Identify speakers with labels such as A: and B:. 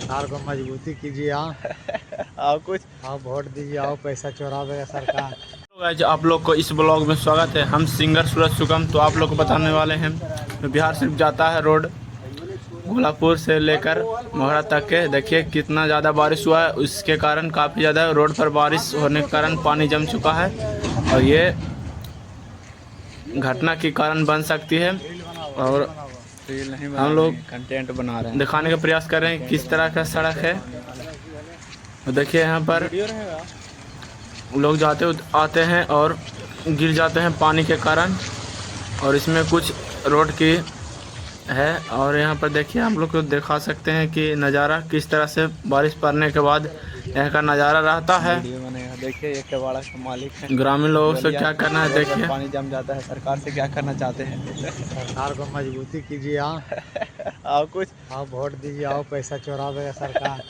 A: सरकार को मजबूती कीजिए।
B: और कुछ
A: आप वोट दीजिए, आओ पैसा चुरावेगा सरकार।
B: तो गाइस, आप लोग को इस ब्लॉग में स्वागत है। हम सिंगर सूरज सुगम तो आप लोग को बताने वाले हैं। तो बिहार सिर्फ जाता है रोड गोलापुर से लेकर मोहरा तक के। देखिए कितना ज़्यादा बारिश हुआ है, उसके कारण काफ़ी ज़्यादा रोड पर बारिश होने के कारण पानी जम चुका है और ये घटना के कारण बन सकती है। और हम लोग
C: कंटेंट बना रहे हैं।
B: दिखाने का प्रयास कर रहे हैं किस तरह का सड़क है। तो देखिए यहाँ पर लोग जाते आते हैं और गिर जाते हैं पानी के कारण, और इसमें कुछ रोड की है। और यहाँ पर देखिए हम लोग को दिखा सकते हैं कि नज़ारा किस तरह से बारिश पड़ने के बाद यहाँ का नज़ारा रहता है।
C: वीडियो बनेगा। देखिए ये कबाड़ा का मालिक है।
B: ग्रामीण लोगों से क्या करना है देखिए।
C: पानी जम जाता है, सरकार से क्या करना चाहते हैं?
A: सरकार को मजबूती कीजिए।
C: और कुछ
A: आप वोट दीजिए, आओ पैसा चुरावेगा सरकार।